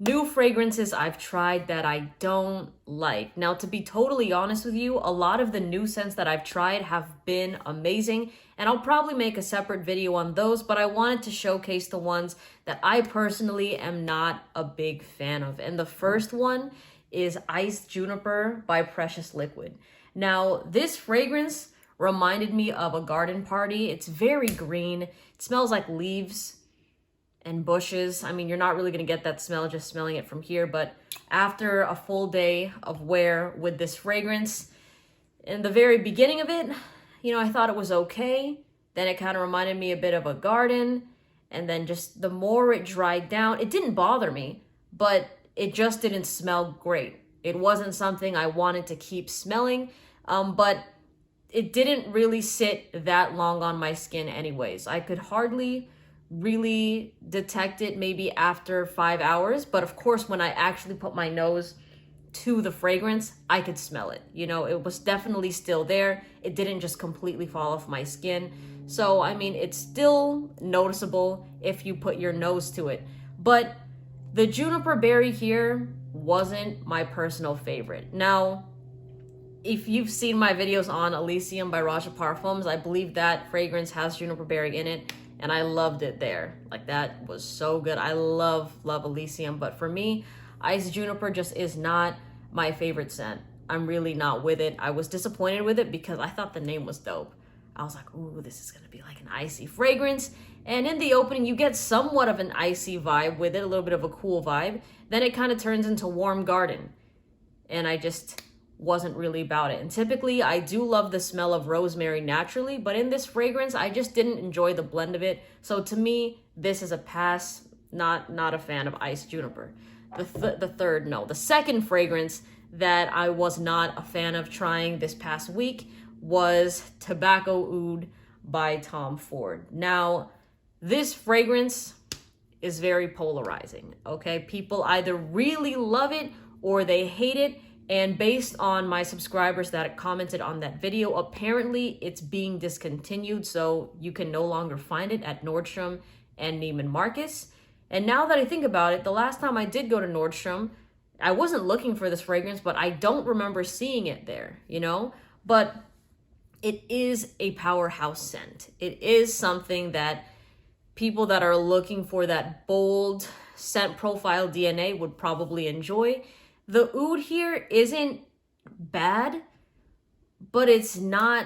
new fragrances I've tried that I don't like. Now, to be totally honest with you, a lot of the new scents that I've tried have been amazing, and I'll probably make a separate video on those, but I wanted to showcase the ones that I personally am not a big fan of. And the first one is Iced Juniper by Precious Liquid. Now, this fragrance reminded me of a garden party. It's very green. It smells like leaves and bushes. I mean, you're not really gonna get that smell just smelling it from here, but after a full day of wear with this fragrance, in the very beginning of it, I thought it was okay. Then it kind of reminded me a bit of a garden. And then just the more it dried down, it didn't bother me, but it just didn't smell great. It wasn't something I wanted to keep smelling, but it didn't really sit that long on my skin anyways. I could hardly really detect it maybe after 5 hours, but of course when I actually put my nose to the fragrance, I could smell it. It was definitely still there. It didn't just completely fall off my skin. So I mean, it's still noticeable if you put your nose to it. But the juniper berry here wasn't my personal favorite. Now, if you've seen my videos on Elysium by Raja Parfums, I believe that fragrance has juniper berry in it, and I loved it there. Like, that was so good. I love Elysium, but for me, Iced Juniper just is not my favorite scent. I'm really not with it. I was disappointed with it because I thought the name was dope. I was like, ooh, this is gonna be like an icy fragrance. And in the opening, you get somewhat of an icy vibe with it, a little bit of a cool vibe. Then it kind of turns into warm garden. And I just wasn't really about it. And typically I do love the smell of rosemary naturally, but in this fragrance, I just didn't enjoy the blend of it. So to me, this is a pass. Not a fan of Iced Juniper. The second fragrance that I was not a fan of trying this past week was Tobacco Oud by Tom Ford. Now, this fragrance is very polarizing, okay? People either really love it or they hate it. And based on my subscribers that commented on that video, apparently it's being discontinued, so you can no longer find it at Nordstrom and Neiman Marcus. And now that I think about it, the last time I did go to Nordstrom, I wasn't looking for this fragrance, but I don't remember seeing it there, But it is a powerhouse scent. It is something that people that are looking for that bold scent profile DNA would probably enjoy. The oud here isn't bad, but it's not,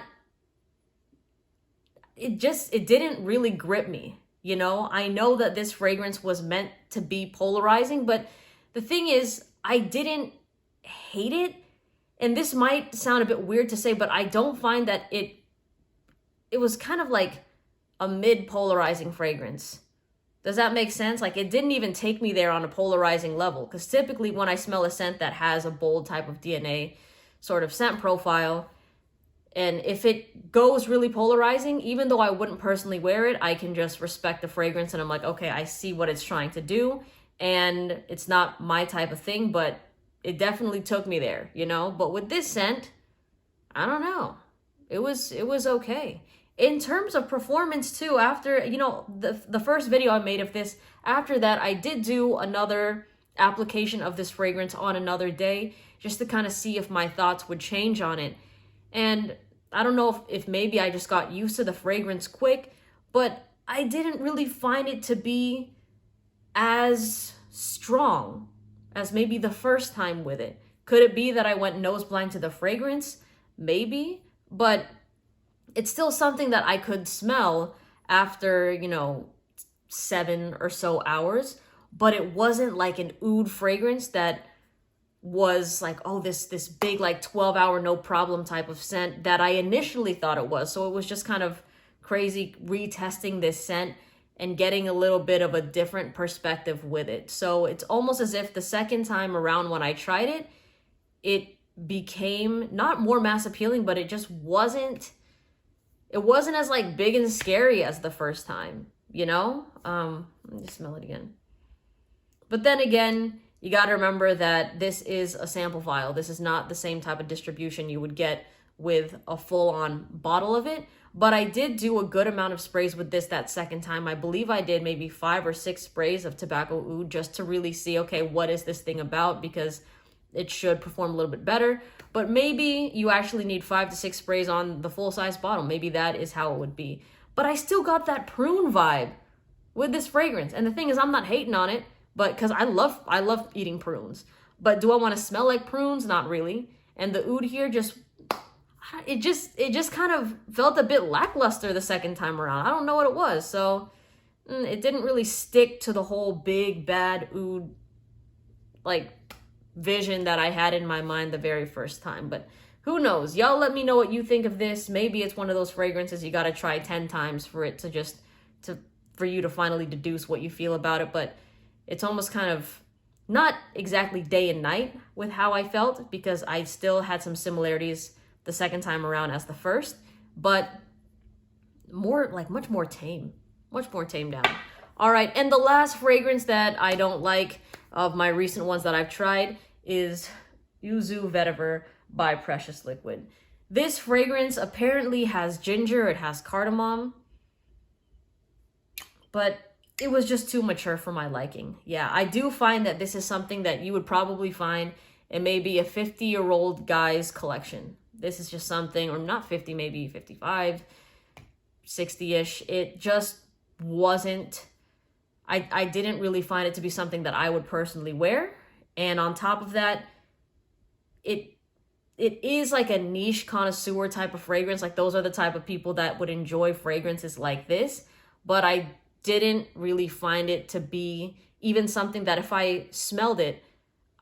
it didn't really grip me, I know that this fragrance was meant to be polarizing, but the thing is, I didn't hate it. And this might sound a bit weird to say, but I don't find that it was kind of like a mid-polarizing fragrance. Does that make sense? Like, it didn't even take me there on a polarizing level, because typically when I smell a scent that has a bold type of DNA sort of scent profile, and if it goes really polarizing, even though I wouldn't personally wear it, I can just respect the fragrance and I'm like, okay, I see what it's trying to do, and it's not my type of thing, but it definitely took me there, But with this scent, I don't know. It was okay. In terms of performance too, after, the first video I made of this, after that, I did do another application of this fragrance on another day, just to kind of see if my thoughts would change on it. And I don't know if maybe I just got used to the fragrance quick, but I didn't really find it to be as strong as maybe the first time with it. Could it be that I went nose blind to the fragrance? Maybe, but it's still something that I could smell after, 7 or so hours, but it wasn't like an oud fragrance that was like, oh, this big, like 12-hour no problem type of scent that I initially thought it was. So it was just kind of crazy retesting this scent and getting a little bit of a different perspective with it. So it's almost as if the second time around when I tried it, it became not more mass appealing, but it just wasn't as like big and scary as the first time, Let me just smell it again. But then again, you got to remember that this is a sample vial. This is not the same type of distribution you would get with a full-on bottle of it. But I did do a good amount of sprays with this that second time. I believe I did maybe 5 or 6 sprays of tobacco oud just to really see, okay, what is this thing about? Because it should perform a little bit better. But maybe you actually need 5 to 6 sprays on the full-size bottle. Maybe that is how it would be. But I still got that prune vibe with this fragrance. And the thing is, I'm not hating on it, but because I love eating prunes. But do I want to smell like prunes? Not really. And the oud here it just kind of felt a bit lackluster the second time around. I don't know what it was. So it didn't really stick to the whole big bad oud like vision that I had in my mind the very first time. But who knows? Y'all let me know what you think of this. Maybe it's one of those fragrances you got to try 10 times for it to for you to finally deduce what you feel about it. But it's almost kind of not exactly day and night with how I felt, because I still had some similarities the second time around as the first, but much more tame down. All right, and the last fragrance that I don't like of my recent ones that I've tried is Yuzu Vetiver by Precious Liquid. This fragrance apparently has ginger, it has cardamom, but it was just too mature for my liking. Yeah, I do find that this is something that you would probably find in maybe a 50-year-old guy's collection. This is just something, or not 50, maybe 55, 60-ish. It just wasn't, I didn't really find it to be something that I would personally wear. And on top of that, it is like a niche connoisseur type of fragrance. Like those are the type of people that would enjoy fragrances like this. But I didn't really find it to be even something that if I smelled it,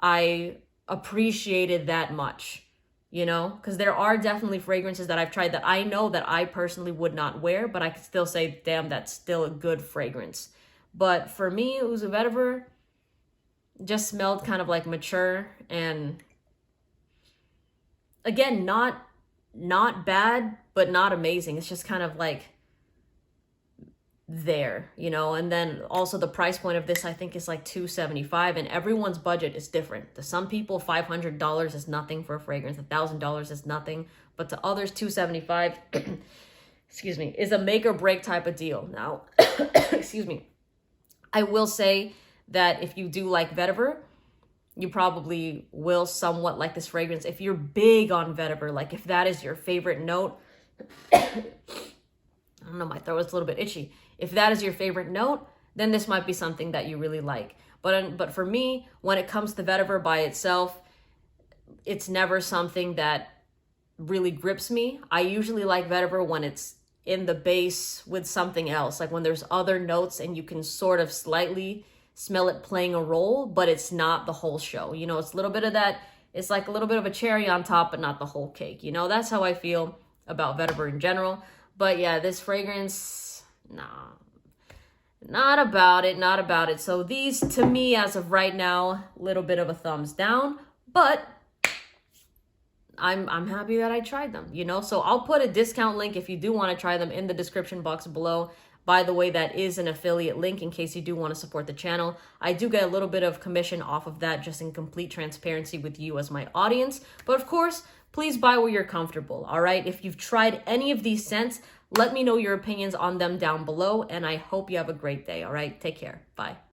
I appreciated that much. You know, because there are definitely fragrances that I've tried that I know that I personally would not wear, but I could still say, damn, that's still a good fragrance. But for me, Yuzu Vetiver just smelled kind of like mature, and again, not bad, but not amazing. It's just kind of like there, you know. And then also the price point of this I think is like $275, and everyone's budget is different. To some people $500 is nothing for a fragrance, $1,000 is nothing, but to others $275 excuse me, is a make or break type of deal. Now excuse me, I will say that if you do like vetiver, you probably will somewhat like this fragrance. If you're big on vetiver, like if that is your favorite note I don't know, my throat was a little bit itchy. If that is your favorite note, then this might be something that you really like. But for me, when it comes to vetiver by itself, it's never something that really grips me. I usually like vetiver when it's in the base with something else, like when there's other notes and you can sort of slightly smell it playing a role, but it's not the whole show. You know, it's a little bit of that. It's like a little bit of a cherry on top, but not the whole cake. You know, that's how I feel about vetiver in general. But yeah, this fragrance, nah, not about it. So these, to me, as of right now, a little bit of a thumbs down, but I'm happy that I tried them, you know? So I'll put a discount link if you do want to try them in the description box below. By the way, that is an affiliate link in case you do want to support the channel. I do get a little bit of commission off of that, just in complete transparency with you as my audience. But of course, please buy where you're comfortable, all right? If you've tried any of these scents, let me know your opinions on them down below, and I hope you have a great day, all right? Take care. Bye.